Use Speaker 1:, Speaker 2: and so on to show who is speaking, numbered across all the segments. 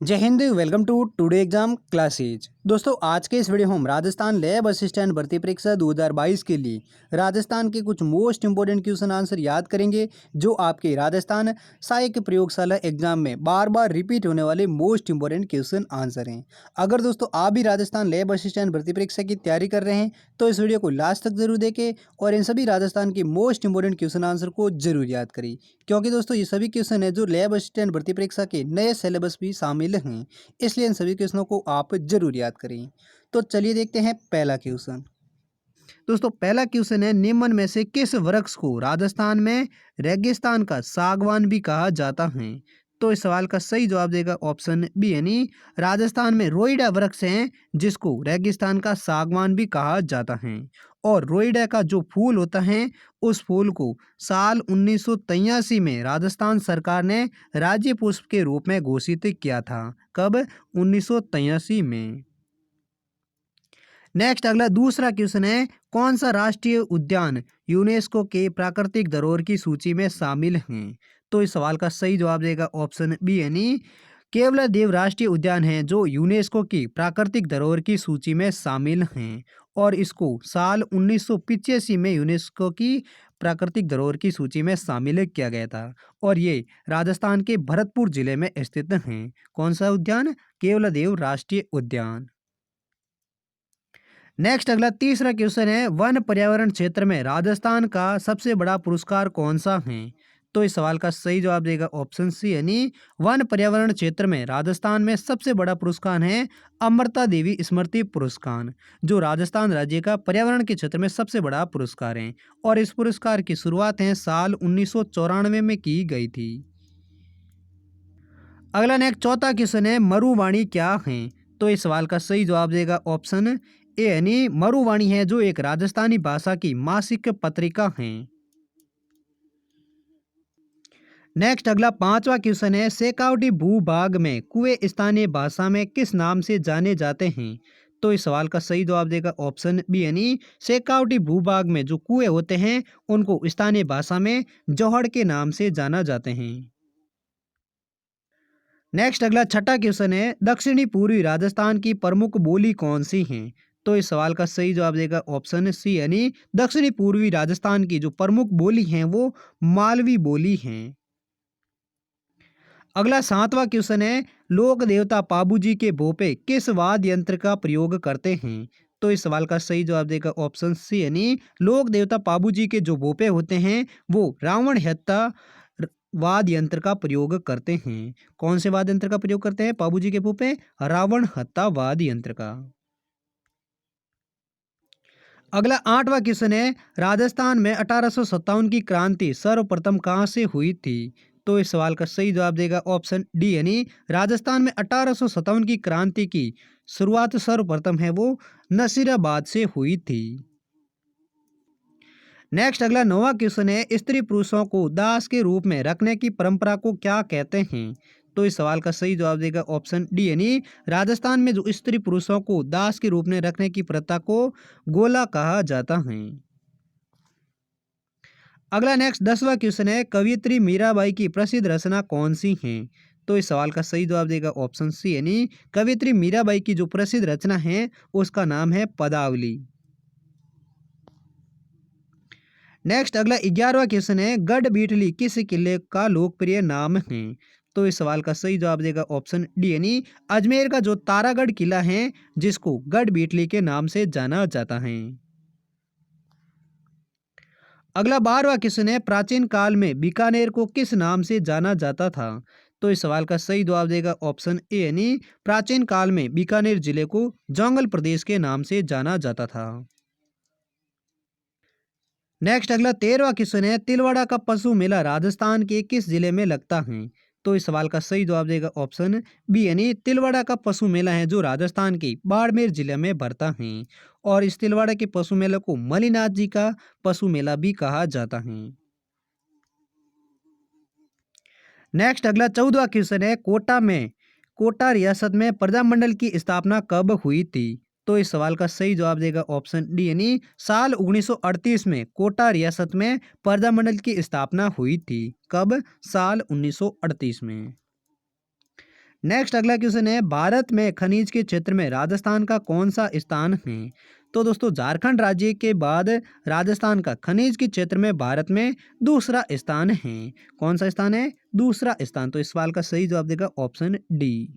Speaker 1: जय हिंद। Welcome to today exam classes. दोस्तों आज के इस वीडियो में हम राजस्थान लैब असिस्टेंट भर्ती परीक्षा 2022 के लिए राजस्थान के कुछ मोस्ट इंपोर्टेंट क्वेश्चन आंसर याद करेंगे जो आपके राजस्थान सहायक प्रयोगशाला एग्जाम में बार बार रिपीट होने वाले मोस्ट इंपोर्टेंट क्वेश्चन आंसर हैं। अगर दोस्तों आप भी राजस्थान लैब असिस्टेंट भर्ती परीक्षा की तैयारी कर रहे हैं तो इस वीडियो को लास्ट तक जरूर देखें और इन सभी राजस्थान के मोस्ट इंपोर्टेंट क्वेश्चन आंसर को जरूर याद करें, क्योंकि दोस्तों ये सभी क्वेश्चन है जो लैब असिस्टेंट भर्ती परीक्षा के नए सिलेबस भी शामिल हैं, इसलिए इन सभी क्वेश्चनों को आप जरूर याद करें। तो चलिए देखते हैं पहला क्वेश्चन। दोस्तों पहला क्वेश्चन है, निम्न में से किस वृक्ष को राजस्थान में रेगिस्तान का सागवान भी कहा जाता है? तो इस सवाल का सही जवाब देगा ऑप्शन बी, यानी राजस्थान में रोइडा वृक्ष हैं जिसको रेगिस्तान का सागवान भी कहा जाता है। और रोइडा का जो फूल होता है उस फूल को साल 1983 में राजस्थान सरकार ने राज्य पुष्प के रूप में घोषित किया था। कब? 1983 में। नेक्स्ट अगला दूसरा क्वेश्चन है, कौन सा राष्ट्रीय उद्यान यूनेस्को के प्राकृतिक धरोहर की सूची में शामिल है? तो इस सवाल का सही जवाब देगा ऑप्शन बी, यानी केवलादेव राष्ट्रीय उद्यान है जो यूनेस्को की प्राकृतिक धरोहर की सूची में शामिल हैं और इसको साल 1985 में यूनेस्को की प्राकृतिक धरोहर की सूची में शामिल किया गया था और ये राजस्थान के भरतपुर जिले में स्थित हैं। कौन सा उद्यान? केवलादेव राष्ट्रीय उद्यान। नेक्स्ट अगला तीसरा क्वेश्चन है, वन पर्यावरण क्षेत्र में राजस्थान का सबसे बड़ा पुरस्कार कौन सा है? तो इस सवाल का सही जवाब देगा ऑप्शन सी, यानी वन पर्यावरण क्षेत्र में राजस्थान में सबसे बड़ा पुरस्कार है अमृता देवी स्मृति पुरस्कार, जो राजस्थान राज्य का पर्यावरण के क्षेत्र में सबसे बड़ा पुरस्कार है और इस पुरस्कार की शुरुआत है साल 1994 में की गई थी। अगला नेक्स्ट चौथा क्वेश्चन है, मरुवाणी क्या है? तो इस सवाल का सही जवाब देगा ऑप्शन ए, यानी मरुवाणी है जो एक राजस्थानी भाषा की मासिक पत्रिका है। नेक्स्ट अगला पांचवा क्वेश्चन है, शेखावटी भूभाग में कुएं स्थानीय भाषा में किस नाम से जाने जाते हैं? तो इस सवाल का सही जवाब देगा ऑप्शन बी, यानी शेखावटी भूभाग में जो कुएं होते हैं उनको स्थानीय भाषा में जोहड़ के नाम से जाना जाते हैं। नेक्स्ट अगला छठा क्वेश्चन है, दक्षिणी पूर्वी राजस्थान की प्रमुख बोली कौन सी है? तो इस सवाल का सही जवाब देगा ऑप्शन सी, यानी दक्षिणी पूर्वी राजस्थान की जो प्रमुख बोली हैं वो मालवी बोली हैं। अगला सातवां क्वेश्चन है, लोक देवता पाबूजी के भोपे किस वाद्य यंत्र का प्रयोग करते हैं? तो इस सवाल का सही जवाब देगा ऑप्शन सी, यानी लोक देवता पाबूजी के जो भोपे होते हैं वो रावण हत्ता वाद्य यंत्र का प्रयोग करते हैं। कौन से वाद्य यंत्र का प्रयोग करते हैं पाबूजी के भोपे? रावण हत्ता वाद्य यंत्र का। अगला आठवां क्वेश्चन है, राजस्थान में 1857 की क्रांति सर्वप्रथम कहां से हुई थी? तो इस सवाल का सही जवाब देगा ऑप्शन डी, यानी राजस्थान में 1857 की क्रांति की शुरुआत सर्वप्रथम है वो नसीराबाद से हुई थी। नेक्स्ट अगला नौवां क्वेश्चन है, स्त्री पुरुषों को दास के रूप में रखने की परंपरा को क्या कहते हैं? तो इस सवाल का सही जवाब देगा ऑप्शन डी, यानी राजस्थान में जो स्त्री पुरुषों को दास के रूप में रखने की प्रथा को गोला कहा जाता है। अगला नेक्स्ट 10वां क्वेश्चन है, कवियत्री मीराबाई की प्रसिद्ध रचना कौन सी है? तो इस सवाल का सही जवाब देगा ऑप्शन सी, यानी कवियत्री मीराबाई की जो प्रसिद्ध रचना है उसका नाम है पदावली। नेक्स्ट अगला 11वां क्वेश्चन है, गढ़ बीटली किस किले का लोकप्रिय नाम है? तो इस सवाल का सही जवाब देगा ऑप्शन डी, यानी अजमेर का जो तारागढ़ किला है जिसको गढ़ बीटली के नाम से जाना जाता है। अगला 12वां क्वेश्चन है, प्राचीन काल में बीकानेर को किस नाम से जाना जाता था? तो इस सवाल का सही जवाब देगा ऑप्शन ए, यानी प्राचीन काल में बीकानेर जिले को जोंगल प्रदेश के नाम से जाना जाता था। नेक्स्ट अगला 13वां क्वेश्चन है, तिलवाड़ा का पशु मेला राजस्थान के किस जिले में लगता है? तो इस सवाल का सही जवाब देगा ऑप्शन बी, यानी तिलवाड़ा का पशु मेला है जो राजस्थान के बाड़मेर जिले में भरता है और इस तिलवाड़ा के पशु मेले को मलिनाथ जी का पशु मेला भी कहा जाता है। नेक्स्ट अगला 14वां क्वेश्चन है, कोटा रियासत में प्रजामंडल की स्थापना कब हुई थी? तो इस सवाल का सही जवाब देगा ऑप्शन डी, यानी साल 1938 में कोटा रियासत में प्रजामंडल की स्थापना हुई थी। कब? साल 1938 में। नेक्स्ट अगला क्वेश्चन है, भारत में खनिज के क्षेत्र में राजस्थान का कौन सा स्थान है? तो दोस्तों झारखंड राज्य के बाद राजस्थान का खनिज के क्षेत्र में भारत में दूसरा स्थान है। कौन सा स्थान है? दूसरा स्थान। तो इस सवाल का सही जवाब देगा ऑप्शन डी।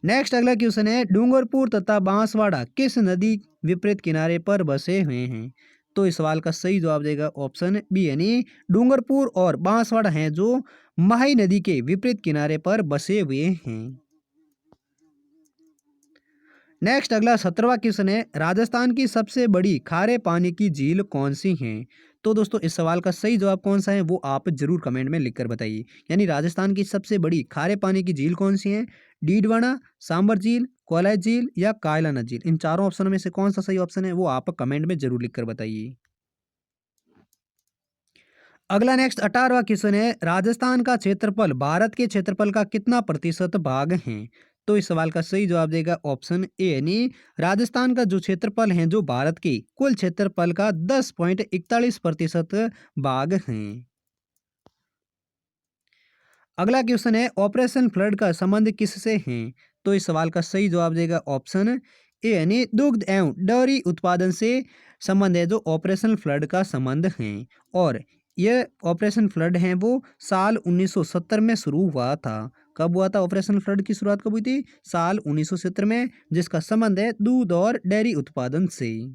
Speaker 1: नेक्स्ट अगला क्वेश्चन है, डूंगरपुर तथा बांसवाड़ा किस नदी विपरीत किनारे पर बसे हुए हैं? तो इस सवाल का सही जवाब देगा ऑप्शन बी, यानी डूंगरपुर और बांसवाड़ा हैं जो माही नदी के विपरीत किनारे पर बसे हुए हैं। नेक्स्ट अगला 17वां क्वेश्चन है, राजस्थान की सबसे बड़ी खारे पानी की झील कौन सी है? तो दोस्तों इस सवाल का सही जवाब कौन सा है वो आप जरूर कमेंट में लिखकर बताइए। यानी राजस्थान की सबसे बड़ी खारे पानी की झील कौन सी है? डीडवाना, सांबर झील, कोलाई झील या कायलाना झील। इन चारों ऑप्शनों में से कौन सा सही ऑप्शन है वो आप कमेंट में जरूर लिखकर बताइए। अगला नेक्स्ट 18वां क्वेश्चन है, राजस्थान का क्षेत्रफल भारत के क्षेत्रफल का कितना प्रतिशत भाग है? तो इस सवाल का सही जवाब देगा ऑप्शन ए, यानी राजस्थान का जो क्षेत्रफल है जो भारत के कुल क्षेत्रफल का 10.41% भाग है। अगला क्वेश्चन है, ऑपरेशन फ्लड का संबंध किससे है? तो इस सवाल का सही जवाब देगा ऑप्शन ए, यानी दुग्ध एवं डेयरी उत्पादन से संबंध है जो ऑपरेशन फ्लड का संबंध है। और यह ऑपरेशन फ्लड है वो साल 1970 में शुरू हुआ था। कब हुआ था ऑपरेशन फ्लड की शुरुआत कब हुई थी? साल 1970 में, जिसका संबंध है दूध और डेयरी उत्पादन से।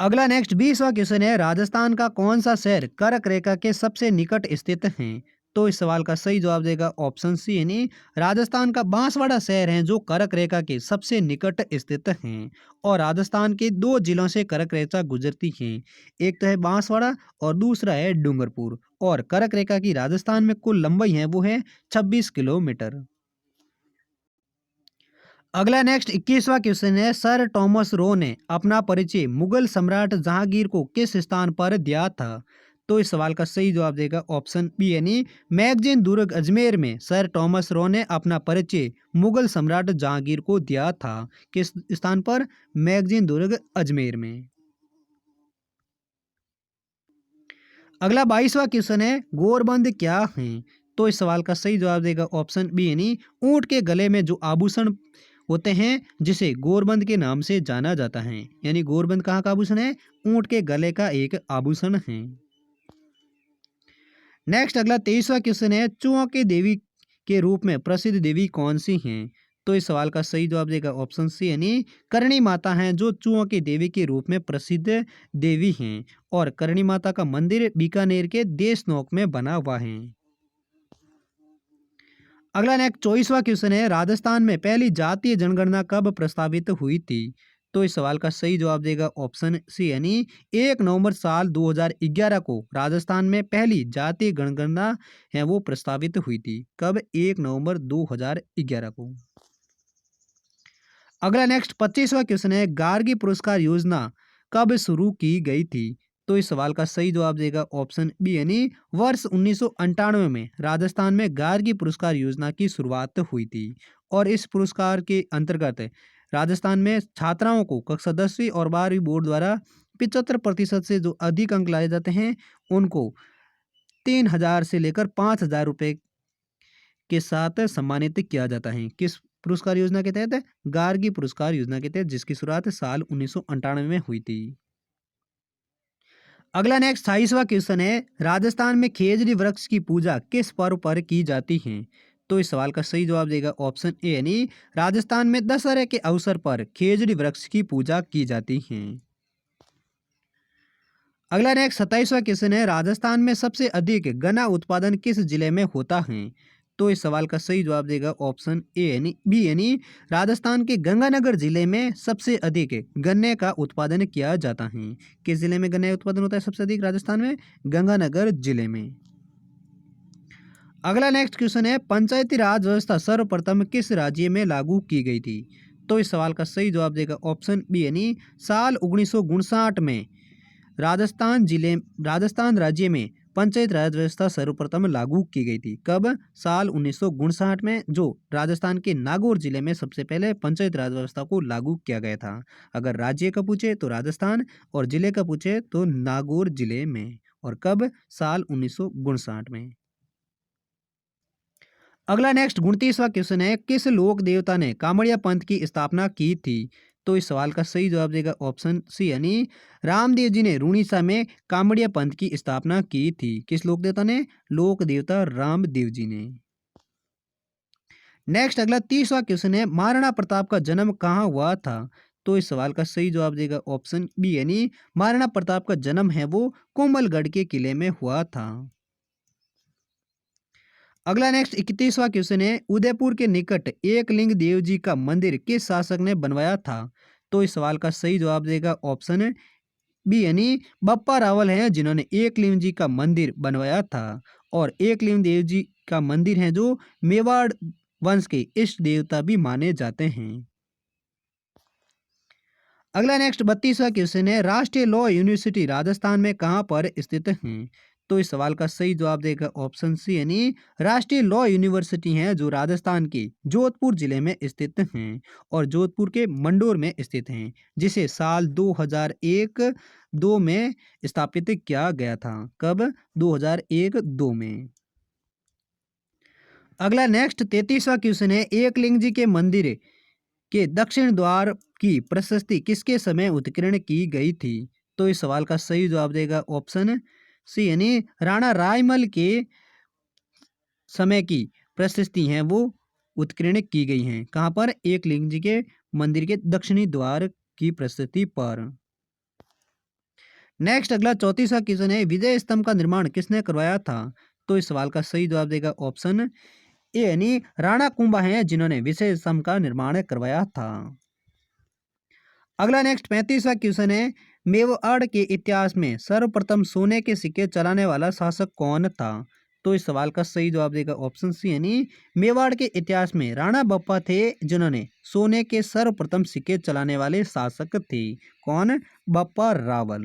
Speaker 1: अगला नेक्स्ट 20वां क्वेश्चन है, राजस्थान का कौन सा शहर कर्क रेखा के सबसे निकट स्थित है? तो इस सवाल का सही जवाब देगा ऑप्शन सी, यानी राजस्थान का बांसवाड़ा शहर है जो कर्क रेखा के सबसे निकट स्थित है। और राजस्थान के दो जिलों से कर्क रेखा गुजरती है, एक तो है बांसवाड़ा और दूसरा है डूंगरपुर। और कर्क रेखा की राजस्थान में कुल लंबाई है वो है 26 किलोमीटर। अगला नेक्स्ट 21वां क्वेश्चन है, सर टॉमस रो ने अपना परिचय मुगल सम्राट जहांगीर को किस स्थान पर दिया था? तो इस सवाल का सही जवाब देगा ऑप्शन बी, यानी मैगजीन दुर्ग अजमेर में सर टॉमस रो ने अपना परिचय मुगल सम्राट जहांगीर को दिया था। किस स्थान पर? मैगजीन दुर्ग अजमेर में। अगला 22वां क्वेश्चन है, गोरबंद क्या है? तो इस सवाल का सही जवाब देगा ऑप्शन बी, यानी ऊंट के गले में जो आभूषण होते हैं जिसे गोरबंद के नाम से जाना जाता है। यानी गोरबंद कहाँ का आभूषण है? ऊंट के गले का एक आभूषण है। नेक्स्ट अगला 23वां क्वेश्चन है, चूहों के देवी के रूप में प्रसिद्ध देवी कौन सी हैं? तो इस सवाल का सही जवाब देगा ऑप्शन सी, यानी करणी माता हैं जो चूहों की देवी के रूप में प्रसिद्ध देवी हैं। और करणी माता का मंदिर बीकानेर के देशनोक में बना हुआ है। अगला नेक्स्ट 24वां क्वेश्चन है, राजस्थान में पहली जातीय जनगणना कब प्रस्तावित हुई थी? तो इस सवाल का सही जवाब देगा ऑप्शन सी, यानी 1 नवंबर साल 2011 को राजस्थान में पहली जातीय जनगणना है वो प्रस्तावित हुई थी। कब? 1 नवंबर 2011 को। अगला नेक्स्ट 25वां क्वेश्चन है, गार्गी पुरस्कार योजना कब शुरू की गई थी? तो इस सवाल का सही जवाब देगा ऑप्शन बी, यानी वर्ष 1998 में राजस्थान में गार्गी पुरस्कार योजना की शुरुआत हुई थी। और इस पुरस्कार के अंतर्गत राजस्थान में छात्राओं को कक्षा 10वीं और 12वीं बोर्ड द्वारा 75% से जो अधिक अंक लाए जाते हैं उनको 3,000 से लेकर 5,000 रुपये के साथ सम्मानित किया जाता है। किस पुरस्कार योजना के तहत? गार्गी पुरस्कार योजना के तहत, जिसकी शुरुआत साल 1998 में हुई थी। अगला नेक्स्ट 28वां क्वेश्चन है, राजस्थान में खेजड़ी वृक्ष की पूजा किस पर्व पर की जाती है? तो इस सवाल का सही जवाब देगा ऑप्शन ए, यानी राजस्थान में दशहरे के अवसर पर खेजड़ी वृक्ष की पूजा की जाती है। अगला नेक्स्ट 27वां क्वेश्चन है, राजस्थान में सबसे अधिक गन्ना उत्पादन किस जिले में होता है? तो इस सवाल का सही जवाब देगा ऑप्शन ए, यानी बी, यानी राजस्थान के गंगानगर जिले में सबसे अधिक गन्ने का उत्पादन किया जाता है। किस जिले में गन्ने का उत्पादन होता है सबसे अधिक? राजस्थान में गंगानगर जिले में। अगला नेक्स्ट क्वेश्चन है, पंचायती राज व्यवस्था सर्वप्रथम किस राज्य में लागू की गई थी? तो इस सवाल का सही जवाब देगा ऑप्शन बी, यानी साल 1959 में राजस्थान राज्य में पंचायत राज व्यवस्था सर्वप्रथम लागू की गई थी। कब? साल 1959 में, जो राजस्थान के नागौर जिले में सबसे पहले पंचायत राज व्यवस्था को लागू किया गया था। अगर राज्य का पूछे तो राजस्थान और जिले का पूछे तो नागौर जिले में। और कब? साल 1959 में। अगला नेक्स्ट 29वां क्वेश्चन है, किस लोक देवता ने कामड़िया पंथ की स्थापना की थी? तो इस सवाल का सही जवाब देगा ऑप्शन सी यानी रामदेव जी ने रूणीसा में कामड़िया पंथ की स्थापना की थी। किस लोक देवता ने? लोक देवता रामदेव जी ने। नेक्स्ट अगला 30वां क्वेश्चन है, महाराणा प्रताप का जन्म कहाँ हुआ था? तो इस सवाल का सही जवाब देगा ऑप्शन बी यानी महाराणा प्रताप का जन्म है वो कोमलगढ़ के किले में हुआ था। अगला नेक्स्ट 31वां क्वेश्चन है, उदयपुर के निकट एकलिंग देव जी का मंदिर किस शासक ने बनवाया था? तो इस सवाल का सही जवाब देगा ऑप्शन बी यानी बप्पा रावल हैं जिन्होंने एकलिंग जी का मंदिर बनवाया था। और एकलिंग देव जी का मंदिर है जो मेवाड़ वंश के इष्ट देवता भी माने जाते हैं। अगला नेक्स्ट 32वां क्वेश्चन है, राष्ट्रीय लॉ यूनिवर्सिटी राजस्थान में कहाँ पर स्थित है? तो इस सवाल का सही जवाब देगा ऑप्शन सी यानी राष्ट्रीय लॉ यूनिवर्सिटी है जो राजस्थान के जोधपुर जिले में स्थित हैं और जोधपुर के मंडोर में स्थित हैं, जिसे साल 2001-2 में स्थापित किया गया था। कब? 2001-2 में। अगला नेक्स्ट 33वां क्वेश्चन है, एकलिंग जी के मंदिर के दक्षिण द्वार की प्रशस्ति किसके समय उत्कीर्ण की गई थी? तो इस सवाल का सही जवाब देगा ऑप्शन सी यानी राणा रायमल के समय की प्रशस्ति हैं वो उत्कीर्ण की गई हैं। कहाँ पर? एकलिंग जी के मंदिर के दक्षिणी द्वार की प्रशस्ति पर। नेक्स्ट अगला 34वां क्वेश्चन है, विजय स्तंभ का निर्माण किसने करवाया था? तो इस सवाल का सही जवाब देगा ऑप्शन ए यानी राणा कुंभा हैं जिन्होंने विजय स्तंभ का निर्माण करवाया था। अगला नेक्स्ट 35वां क्वेश्चन है, मेवाड़ के इतिहास में सर्वप्रथम सोने के सिक्के चलाने वाला शासक कौन था? तो इस सवाल का सही जवाब देगा ऑप्शन सी यानी मेवाड़ के इतिहास में राणा बप्पा थे जिन्होंने सोने के सर्वप्रथम सिक्के चलाने वाले शासक थे। कौन? बप्पा रावल।